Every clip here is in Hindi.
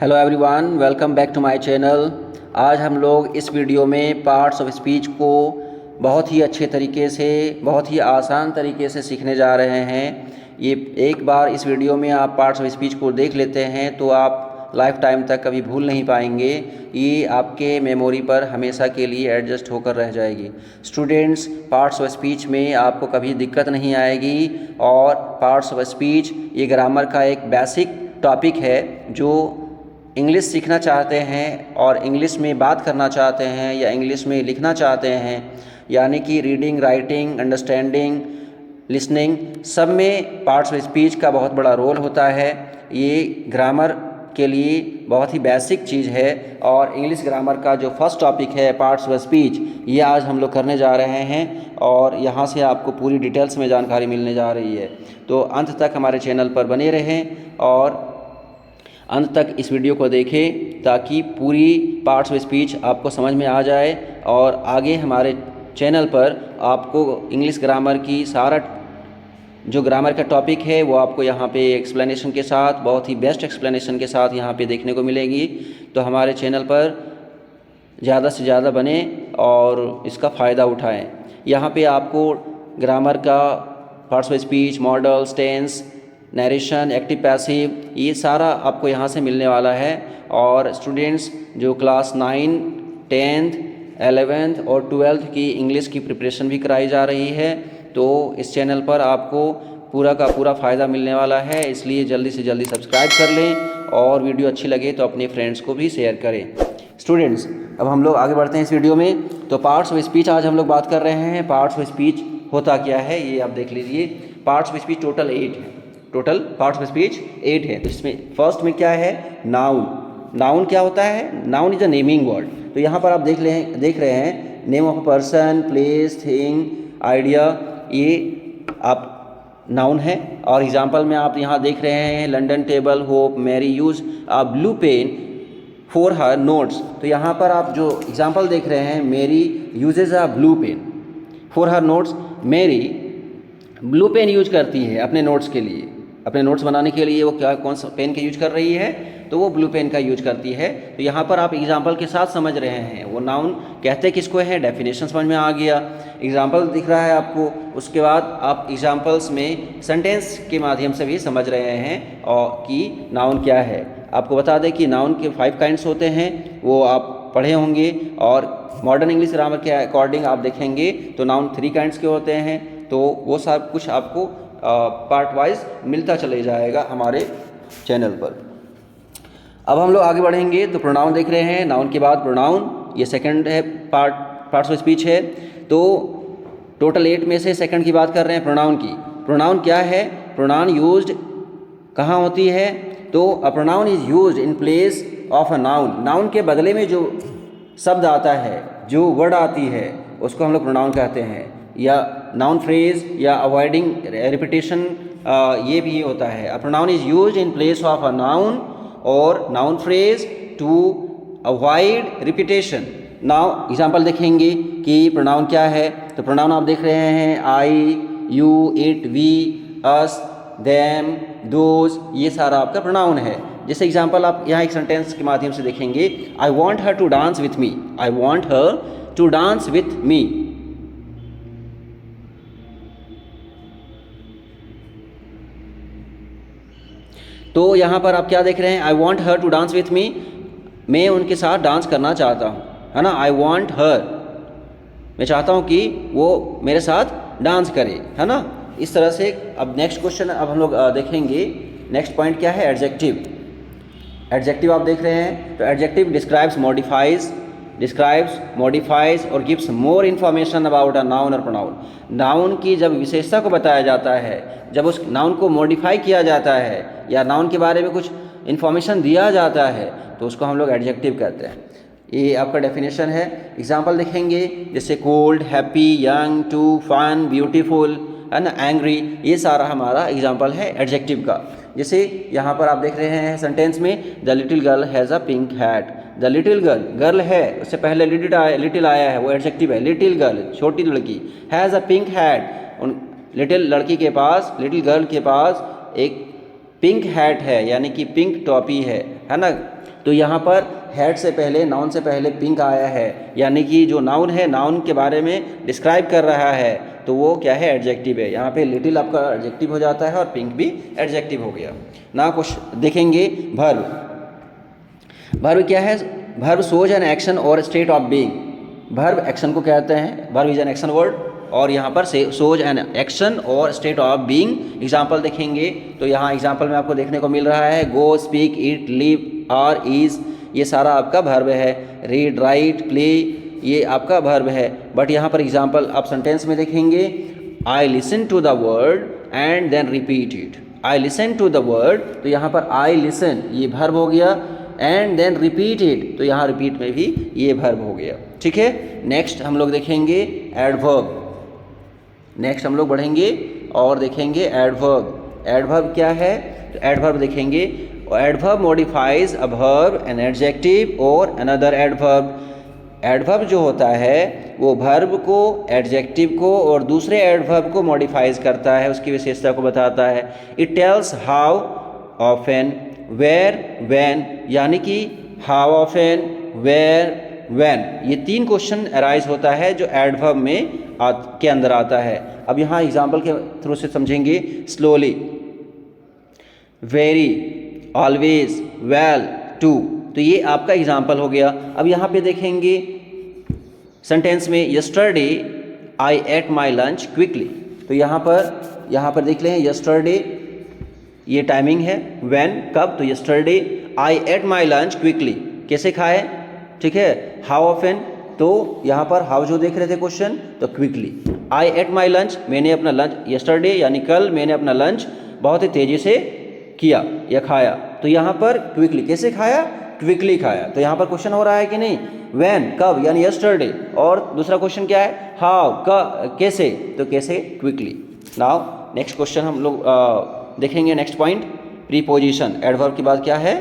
Hello everyone, welcome back to my channel. आज हम लोग इस वीडियो में पार्ट्स ऑफ स्पीच को बहुत ही अच्छे तरीके से, बहुत ही आसान तरीके से सीखने जा रहे हैं। ये एक बार इस वीडियो में आप पार्ट्स ऑफ स्पीच को देख लेते हैं तो आप लाइफ टाइम तक कभी भूल नहीं पाएंगे। ये आपके मेमोरी पर हमेशा के लिए एडजस्ट होकर रह जाएगी। स्टूडेंट्स, पार्ट्स ऑफ स्पीच में आपको कभी दिक्कत नहीं आएगी। और पार्ट्स ऑफ स्पीच ये ग्रामर का एक बेसिक टॉपिक है जो इंग्लिश सीखना चाहते हैं और इंग्लिश में बात करना चाहते हैं या इंग्लिश में लिखना चाहते हैं, यानी कि रीडिंग, राइटिंग, अंडरस्टैंडिंग, लिसनिंग, सब में पार्ट्स ऑफ स्पीच का बहुत बड़ा रोल होता है। ये ग्रामर के लिए बहुत ही बेसिक चीज़ है। और इंग्लिश ग्रामर का जो फर्स्ट टॉपिक है पार्ट्स ऑफ स्पीच, ये आज हम लोग करने जा रहे हैं और यहाँ से आपको पूरी डिटेल्स में जानकारी मिलने जा रही है। तो अंत तक हमारे चैनल पर बने रहें और अंत तक इस वीडियो को देखें ताकि पूरी पार्ट्स ऑफ स्पीच आपको समझ में आ जाए। और आगे हमारे चैनल पर आपको इंग्लिश ग्रामर की सारा जो ग्रामर का टॉपिक है वो आपको यहाँ पे एक्सप्लेनेशन के साथ, बहुत ही बेस्ट एक्सप्लेनेशन के साथ यहाँ पे देखने को मिलेगी। तो हमारे चैनल पर ज़्यादा से ज़्यादा बने और इसका फ़ायदा उठाएं। यहाँ पे आपको ग्रामर का parts of speech, modals, tense, narration, active passive, ये सारा आपको यहाँ से मिलने वाला है। और स्टूडेंट्स जो क्लास 9, 10th, 11th और 12th की इंग्लिश की प्रिपरेशन भी कराई जा रही है, तो इस चैनल पर आपको पूरा का पूरा फ़ायदा मिलने वाला है। इसलिए जल्दी से जल्दी सब्सक्राइब कर लें और वीडियो अच्छी लगे तो अपने फ्रेंड्स को भी शेयर करें। स्टूडेंट्स, अब हम लोग आगे बढ़ते हैं इस वीडियो में। तो पार्ट्स ऑफ स्पीच आज हम लोग बात कर रहे हैं। पार्ट्स ऑफ स्पीच होता क्या है ये आप देख लीजिए। पार्ट्स ऑफ स्पीच टोटल 8 है। टोटल पार्ट्स ऑफ स्पीच 8 है। तो इसमें फर्स्ट में क्या है? नाउन। नाउन क्या होता है? Noun is a naming word. तो यहाँ पर आप देख रहे हैं name of a person, place, thing, idea, ये आप नाउन है। और एग्जांपल में आप यहाँ देख रहे हैं London table, hope, Mary use a blue pen for her notes. तो यहाँ पर आप जो एग्जांपल देख रहे हैं, Mary uses a blue pen for her notes. Mary blue pen use करती है अपने नोट्स के लिए, अपने नोट्स बनाने के लिए वो कौन सा पेन का यूज कर रही है? तो वो ब्लू पेन का यूज करती है। तो यहाँ पर आप एग्जांपल के साथ समझ रहे हैं वो नाउन कहते किसको है, डेफिनेशन समझ में आ गया, एग्जांपल दिख रहा है आपको। उसके बाद आप एग्जांपल्स में सेंटेंस के माध्यम से भी समझ रहे हैं और कि नाउन क्या है। आपको बता दें कि नाउन के 5 काइंड्स होते हैं, वो आप पढ़े होंगे। और मॉडर्न इंग्लिश ग्रामर के अकॉर्डिंग आप देखेंगे तो नाउन 3 काइंड्स के होते हैं। तो वो सब कुछ आपको पार्ट वाइज मिलता चले जाएगा हमारे चैनल पर। अब हम लोग आगे बढ़ेंगे तो प्रोनाउन देख रहे हैं। नाउन के बाद प्रोनाउन, ये सेकंड है पार्ट्स ऑफ स्पीच है। तो टोटल 8 में से सेकंड की बात कर रहे हैं, प्रोनाउन की। प्रोनाउन क्या है? प्रोनाउन यूज्ड कहाँ होती है? तो अ pronoun is used in place of a noun. Noun के बदले में जो शब्द आता है, जो वर्ड आती है, उसको हम लोग प्रोनाउन कहते हैं। या नाउन फ्रेज या अवॉइडिंग रिपीटेशन, ये भी होता है। A pronoun is used in place of a noun और noun phrase to avoid repetition. Now example देखेंगे कि प्रोनाउन क्या है। तो प्रोनाउन आप देख रहे हैं I, you, it, we, us, them, those, ये सारा आपका प्रोनाउन है। जैसे एग्जांपल आप यहाँ एक सेंटेंस के माध्यम से देखेंगे, I want her to dance with me. I want her to dance with me. तो यहाँ पर आप क्या देख रहे हैं? I want her to dance with me, मैं उनके साथ डांस करना चाहता हूँ, है ना। आई वॉन्ट हर, मैं चाहता हूँ कि वो मेरे साथ डांस करे, है ना। इस तरह से अब नेक्स्ट क्वेश्चन अब हम लोग देखेंगे। नेक्स्ट पॉइंट क्या है? एडजेक्टिव। एडजेक्टिव आप देख रहे हैं। तो एडजेक्टिव डिस्क्राइब्स, मॉडिफाइज और gives more information about a noun और प्रोनाउन। नाउन की जब विशेषता को बताया जाता है, जब उस नाउन को मॉडिफाई किया जाता है या नाउन के बारे में कुछ इन्फॉर्मेशन दिया जाता है, तो उसको हम लोग एडजेक्टिव कहते हैं। ये आपका डेफिनेशन है। एग्जांपल देखेंगे जैसे cold, happy, young, two, fun, beautiful, है ना, एंग्री, ये सारा हमारा एग्जांपल है एडजेक्टिव का। जैसे यहाँ पर आप देख रहे हैं सेंटेंस में, the little girl has a pink hat. The little girl, girl है, उससे पहले लिटिल आया है, वो एडजेक्टिव है। लिटिल गर्ल, छोटी लड़की, हैज़ अ पिंक हैट, उन लिटिल लड़की के पास, लिटिल गर्ल के पास एक पिंक हैट है, यानी कि पिंक टोपी है ना। तो यहाँ पर हेड से पहले, नाउन से पहले पिंक आया है, यानी कि जो नाउन है, नाउन के बारे में डिस्क्राइब कर रहा है, तो वो क्या है, एडजेक्टिव है। यहाँ पे लिटिल आपका एडजेक्टिव हो जाता है और पिंक भी एडजेक्टिव हो गया ना। कुछ देखेंगे वर्ब। वर्ब क्या है? वर्ब शोज एन एक्शन और state of being. Verb action को कहते हैं, verb is an action word, और यहाँ पर शोज एन एक्शन और स्टेट ऑफ बीइंग। एग्जाम्पल देखेंगे तो यहाँ एग्जाम्पल में आपको देखने को मिल रहा है go, speak, eat, live, are, is, ये सारा आपका वर्ब है। रीड, राइट, प्ले, ये आपका वर्ब है। बट यहाँ पर एग्जाम्पल आप सेंटेंस में देखेंगे, I listen to the word and then repeat it. I listen to the word, तो यहाँ पर आई लिसन ये वर्ब हो गया, एंड देन रिपीट इट, तो यहाँ रिपीट में भी ये वर्ब हो गया। ठीक है, नेक्स्ट हम लोग देखेंगे एडवर्ब। नेक्स्ट हम लोग बढ़ेंगे और देखेंगे एडवर्ब। एडवर्ब क्या है? तो एडवर्ब देखेंगे, adverb modifies a verb, an adjective और अनदर एडवर्ब। एडवर्ब जो होता है वो वर्ब को, एडजेक्टिव को और दूसरे एडवर्ब को मॉडिफाइज करता है, उसकी विशेषता को बताता है। It tells how, often, where, when, यानी कि हाउ ऑफन, वेयर, व्हेन, ये 3 क्वेश्चन अराइज होता है जो एडवर्ब में के अंदर आता है। अब यहाँ एग्जाम्पल के थ्रू से समझेंगे। Slowly, very, always, well, too, तो ये आपका एग्जाम्पल हो गया। अब यहाँ पे देखेंगे सेंटेंस में, yesterday I at my lunch quickly, तो यहाँ पर देख लें यस्टरडे ये टाइमिंग है, व्हेन कब, तो yesterday I at my lunch quickly, कैसे खाए, ठीक है। हाउ ऑफन, तो यहाँ पर हाउ जो देख रहे थे क्वेश्चन, तो quickly. I at my lunch, मैंने अपना लंच, यस्टरडे यानी कल मैंने अपना लंच बहुत ही तेज़ी से किया या खाया, तो यहाँ पर क्विकली, कैसे खाया, क्विकली खाया। तो यहाँ पर क्वेश्चन हो रहा है कि नहीं, व्हेन कब यानी यस्टरडे, और दूसरा क्वेश्चन क्या है, हाउ कैसे, तो कैसे, क्विकली। नाउ नेक्स्ट क्वेश्चन हम लोग देखेंगे। Next point, preposition. एडवर्ब के बाद क्या है,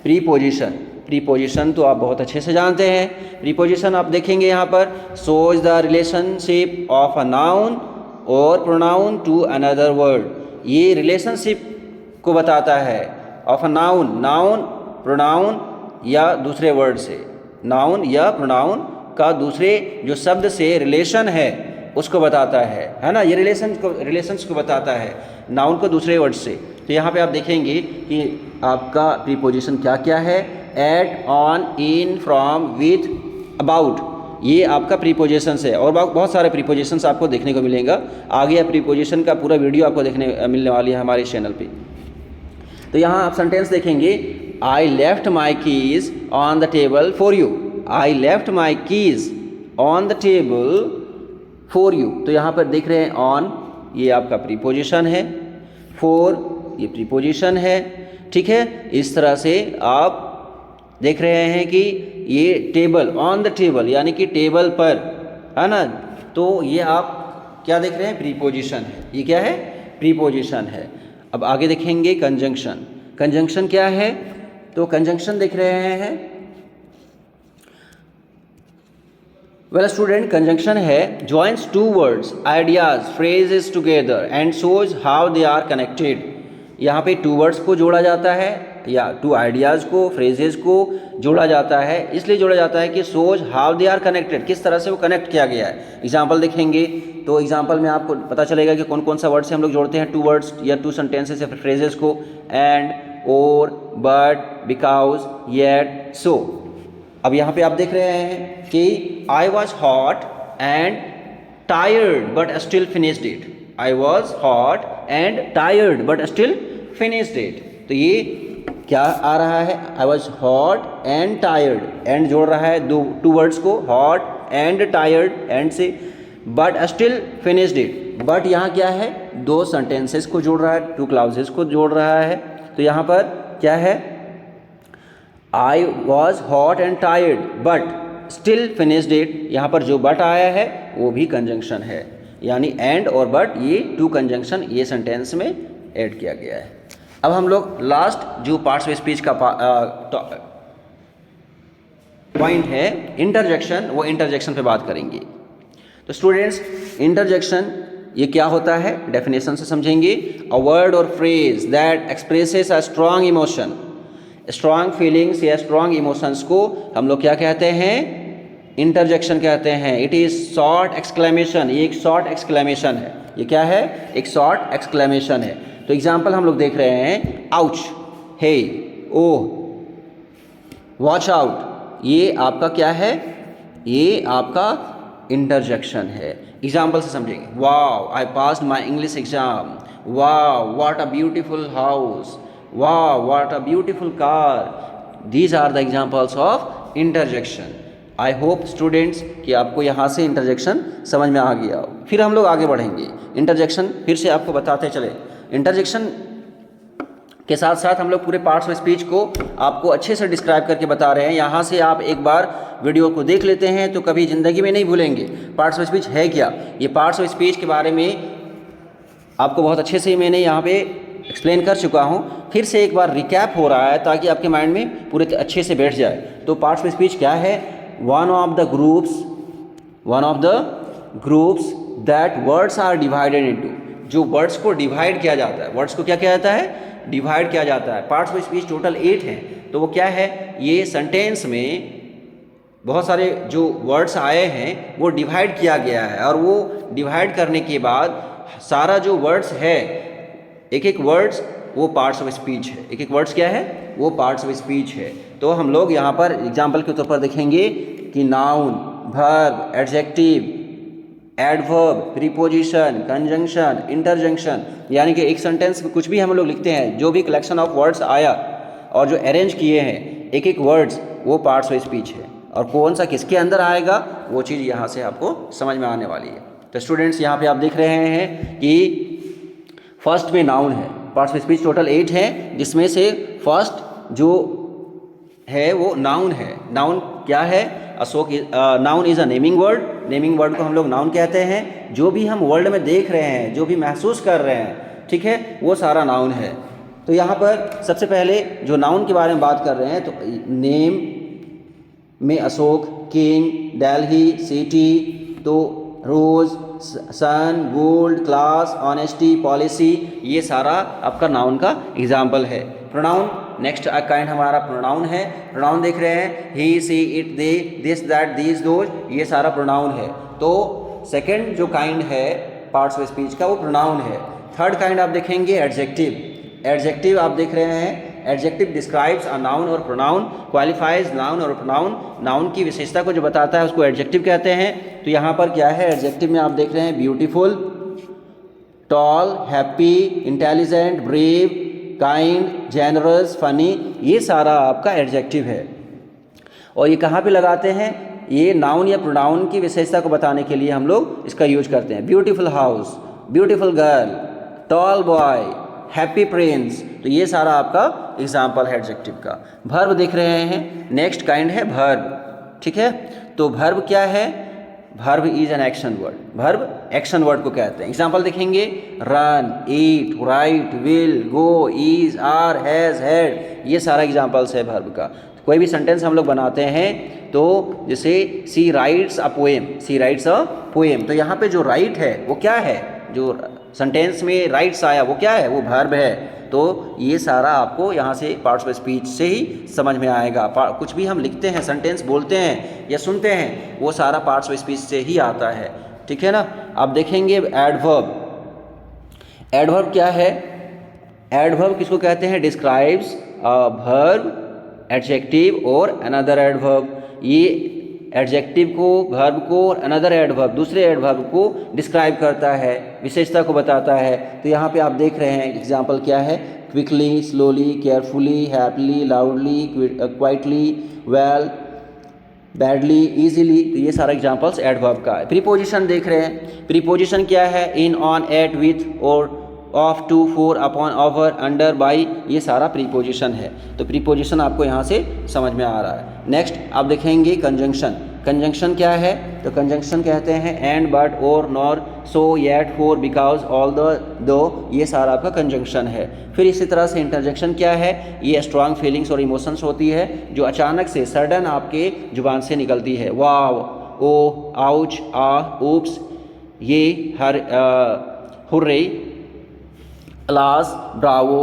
प्रीपोजिशन। प्रीपोजिशन तो आप बहुत अच्छे से जानते हैं। प्रीपोजिशन आप देखेंगे यहाँ पर, shows the relationship of a noun और प्रोनाउन टू अनदर वर्ड, ये रिलेशनशिप को बताता है। Of a noun, noun, pronoun या दूसरे वर्ड से, नाउन या प्रोनाउन का दूसरे जो शब्द से रिलेशन है उसको बताता है ना, ये रिलेशंस को बताता है, नाउन को दूसरे वर्ड से। तो यहाँ पे आप देखेंगे कि आपका प्रीपोजिशन क्या क्या है, at, on, in, from, with, about, ये आपका प्रीपोजिशंस है। और बहुत सारे प्रीपोजिशंस आपको देखने को मिलेगा आगे। या प्रीपोजिशन का पूरा वीडियो आपको देखने मिलने वाली है हमारे चैनल पे। तो यहाँ आप सेंटेंस देखेंगे, I left my keys on the table for you. I left my keys on the table for you, तो यहाँ पर देख रहे हैं ऑन, ये आपका प्रीपोजिशन है, फॉर ये प्रीपोजिशन है, ठीक है। इस तरह से आप देख रहे हैं कि ये टेबल, ऑन द टेबल यानी कि टेबल पर, है ना, तो ये आप क्या देख रहे हैं, प्रीपोजिशन है। ये क्या है, प्रीपोजिशन है। अब आगे देखेंगे कंजंक्शन। कंजंक्शन क्या है, तो कंजंक्शन देख रहे हैं, वेल स्टूडेंट, कंजंक्शन है joins two words, ideas, phrases together and shows how they are connected. यहाँ पे टू वर्ड्स को जोड़ा जाता है या टू आइडियाज़ को, फ्रेजेस को जोड़ा जाता है, इसलिए जोड़ा जाता है कि shows how they are connected, किस तरह से वो कनेक्ट किया गया है। एग्जाम्पल देखेंगे तो एग्जाम्पल में आपको पता चलेगा कि कौन कौन सा वर्ड से हम लोग जोड़ते हैं टू वर्ड्स या टू सेंटेंसेस या फ्रेजेस को, एंड, और, बट, बिकॉज, येट, सो। अब यहाँ पे आप देख रहे हैं कि I was hot and tired but still finished it. I was hot and tired but still finished it, तो ये क्या आ रहा है, I was hot and tired, and जोड़ रहा है टू वर्ड्स को, हॉट एंड टायर्ड, एंड से, but still finished it. But यहाँ क्या है, 2 सेंटेंसेस को जोड़ रहा है, 2 क्लाउजेस को जोड़ रहा है। तो यहाँ पर क्या है, I was hot and tired but still finished it, यहाँ पर जो बट आया है वो भी कंजंक्शन है, यानी एंड और बट ये 2 कंजंक्शन ये सेंटेंस में ऐड किया गया है। अब हम लोग लास्ट जो पार्ट्स ऑफ स्पीच का पॉइंट है इंटरजेक्शन, वो इंटरजेक्शन पे बात करेंगे। तो स्टूडेंट्स, इंटरजेक्शन ये क्या होता है, डेफिनेशन से समझेंगे। अ वर्ड और phrase that expresses a strong emotion strong feelings या स्ट्रॉन्ग इमोशंस को हम लोग क्या कहते हैं? इंटरजेक्शन कहते हैं। इट इज़ शॉर्ट एक्सक्लेमेशन, ये एक शॉर्ट एक्सक्लेमेशन है। ये क्या है? एक शॉर्ट एक्सक्लेमेशन है। तो एग्जाम्पल हम लोग देख रहे हैं, आउच, हे, ओह, वॉच आउट, ये आपका क्या है? ये आपका इंटरजेक्शन है। एग्जाम्पल से समझेंगे, wow I passed my English exam, wow what a beautiful house, wow what a beautiful car. These are the examples of interjection. I hope students कि आपको यहाँ से इंटरजेक्शन समझ में आ गया हो। फिर हम लोग आगे बढ़ेंगे। इंटरजेक्शन फिर से आपको बताते चले। इंटरजेक्शन के साथ साथ हम लोग पूरे पार्ट्स ऑफ स्पीच को आपको अच्छे से डिस्क्राइब करके बता रहे हैं। यहाँ से आप एक बार वीडियो को देख लेते हैं तो कभी ज़िंदगी में नहीं भूलेंगे पार्ट्स ऑफ स्पीच है क्या। ये पार्ट्स ऑफ स्पीच के बारे में आपको बहुत अच्छे से मैंने यहाँ पे एक्सप्लेन कर चुका हूँ। फिर से एक बार रिकैप हो रहा है ताकि आपके माइंड में पूरे अच्छे से बैठ जाए। तो पार्ट्स ऑफ स्पीच क्या है? One of the groups that words are divided into, जो वर्ड्स को डिवाइड किया जाता है। वर्ड्स को क्या किया जाता है? डिवाइड किया जाता है। पार्ट्स ऑफ स्पीच टोटल 8 हैं। तो वो क्या है? ये सेंटेंस में बहुत सारे जो वर्ड्स आए हैं वो डिवाइड किया गया है, और वो डिवाइड करने के बाद सारा जो वर्ड्स है, एक एक वर्ड्स वो पार्ट्स ऑफ स्पीच है। एक एक वर्ड्स क्या है? वो पार्ट्स ऑफ स्पीच है। तो हम लोग यहाँ पर एग्जाम्पल के तौर पर देखेंगे कि noun, verb, adjective, adverb, preposition, conjunction, interjection, यानी कि एक सेंटेंस में कुछ भी हम लोग लिखते हैं, जो भी कलेक्शन ऑफ वर्ड्स आया और जो अरेंज किए हैं एक एक वर्ड्स, वो पार्ट्स ऑफ स्पीच है। और कौन सा किसके अंदर आएगा वो चीज़ यहाँ से आपको समझ में आने वाली है। तो स्टूडेंट्स यहाँ पे आप देख रहे हैं कि फर्स्ट में नाउन है। पार्ट्स ऑफ स्पीच टोटल 8 हैं, जिसमें से फर्स्ट जो है वो नाउन है। नाउन क्या है? Ashok, noun is a naming word. Naming word को हम लोग नाउन कहते हैं। जो भी हम वर्ल्ड में देख रहे हैं, जो भी महसूस कर रहे हैं, ठीक है, वो सारा नाउन है। तो यहाँ पर सबसे पहले जो नाउन के बारे में बात कर रहे हैं, तो नेम में अशोक, किंग, दिल्ली, सिटी, तो rose, sun, gold, class, honesty, policy, ये सारा आपका नाउन का एग्जाम्पल है। प्रोनाउन नेक्स्ट काइंड हमारा प्रोनाउन है। प्रोनाउन देख रहे हैं, he, she, it, they, this, that, these, those, ये सारा प्रोनाउन है। तो सेकंड जो काइंड है पार्ट्स ऑफ स्पीच का वो प्रोनाउन है। थर्ड काइंड आप देखेंगे एडजेक्टिव। एडजेक्टिव आप देख रहे हैं, एडजेक्टिव डिस्क्राइब्स अ नाउन और प्रोनाउन, क्वालिफाइज नाउन और प्रोनाउन। नाउन की विशेषता को जो बताता है उसको एडजेक्टिव कहते हैं। तो यहाँ पर क्या है? एडजेक्टिव में आप देख रहे हैं beautiful, tall, happy, intelligent, brave, kind, generous, funny, ये सारा आपका एडजेक्टिव है। और ये कहाँ पे लगाते हैं? ये नाउन या प्रोनाउन की विशेषता को बताने के लिए हम लोग इसका यूज करते हैं। Beautiful house, beautiful girl, tall boy, happy Prince, तो ये सारा आपका एग्जाम्पल है एडजेक्टिव का। वर्ब देख रहे हैं, नेक्स्ट काइंड है वर्ब, ठीक है। तो वर्ब क्या है? Verb is an action word. Verb action word को कहते हैं। एग्जाम्पल देखेंगे, run, eat, write, will, go, is, are, has, had, ये सारा एग्जाम्पल्स है वर्ब का। कोई भी सेंटेंस हम लोग बनाते हैं तो जैसे she writes a poem, she writes a poem, तो यहाँ पे जो राइट है वो क्या है? जो सेंटेंस में राइट्स आया वो क्या है? वो वर्ब है। तो ये सारा आपको यहाँ से पार्ट्स ऑफ स्पीच से ही समझ में आएगा। कुछ भी हम लिखते हैं, सेंटेंस बोलते हैं या सुनते हैं, वो सारा पार्ट्स ऑफ स्पीच से ही आता है, ठीक है ना। आप देखेंगे एडवर्ब। एडवर्ब क्या है? एडवर्ब किसको कहते हैं? डिस्क्राइब्स अ वर्ब, एडजेक्टिव और अनदर एडवर्ब। ये एडजेक्टिव को, वर्ब को और अनदर एडवर्ब, दूसरे एडवर्ब को डिस्क्राइब करता है, विशेषता को बताता है। तो यहाँ पे आप देख रहे हैं एग्जाम्पल क्या है? Quickly, slowly, carefully, happily, loudly, quietly, well, badly, easily, तो ये सारा एग्जाम्पल्स एडवर्ब का है। प्रीपोजिशन देख रहे हैं। प्रीपोजिशन क्या है? इन, ऑन, एट, विथ और of, to, for, upon, over, under, by, ये सारा प्रीपोजिशन है। तो प्रीपोजिशन आपको यहाँ से समझ में आ रहा है। नेक्स्ट आप देखेंगे कंजंक्शन। कंजंक्शन क्या है? तो कंजंक्शन कहते हैं एंड, बट, और, nor, so, yet, for, because, all दो, ये सारा आपका कंजंक्शन है। फिर इसी तरह से इंटरजेक्शन क्या है? ये स्ट्रांग फीलिंग्स और इमोशंस होती है जो अचानक से सडन आपके जुबान से निकलती है। वाव, ओ, आउच, आ, ऊप्स, ये, हुर्रे, क्लास, ब्रावो,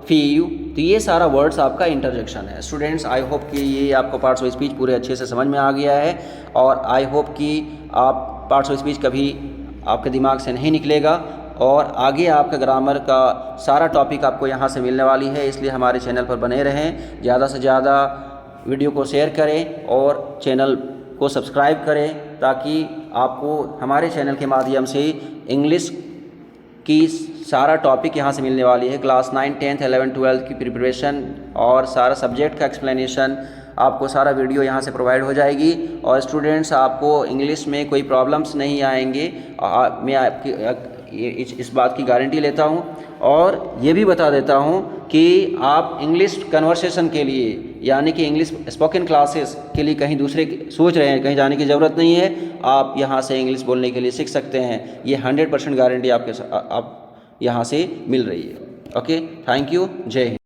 फीव, तो ये सारा वर्ड्स आपका इंटरजेक्शन है। स्टूडेंट्स, आई होप कि ये आपको पार्ट्स ऑफ स्पीच पूरे अच्छे से समझ में आ गया है, और आई होप कि आप पार्ट्स ऑफ स्पीच कभी आपके दिमाग से नहीं निकलेगा, और आगे आपका ग्रामर का सारा टॉपिक आपको यहाँ से मिलने वाली है। इसलिए हमारे चैनल पर बने रहें, ज़्यादा से ज़्यादा वीडियो को शेयर करें और चैनल को सब्सक्राइब करें, ताकि आपको हमारे चैनल के माध्यम से इंग्लिश की सारा टॉपिक यहाँ से मिलने वाली है। क्लास 9, 10th, 11th, 12th की प्रिपरेशन और सारा सब्जेक्ट का एक्सप्लेनेशन, आपको सारा वीडियो यहाँ से प्रोवाइड हो जाएगी। और स्टूडेंट्स, आपको इंग्लिश में कोई प्रॉब्लम्स नहीं आएंगे, मैं आपकी इस बात की गारंटी लेता हूँ। और ये भी बता देता हूँ कि आप इंग्लिश कन्वर्सेशन के लिए, यानी कि इंग्लिश स्पोकन क्लासेस के लिए कहीं दूसरे सोच रहे हैं, कहीं जाने की ज़रूरत नहीं है। आप यहाँ से इंग्लिश बोलने के लिए सीख सकते हैं। ये 100% गारंटी आप यहाँ से मिल रही है। ओके, थैंक यू, जय हिंद।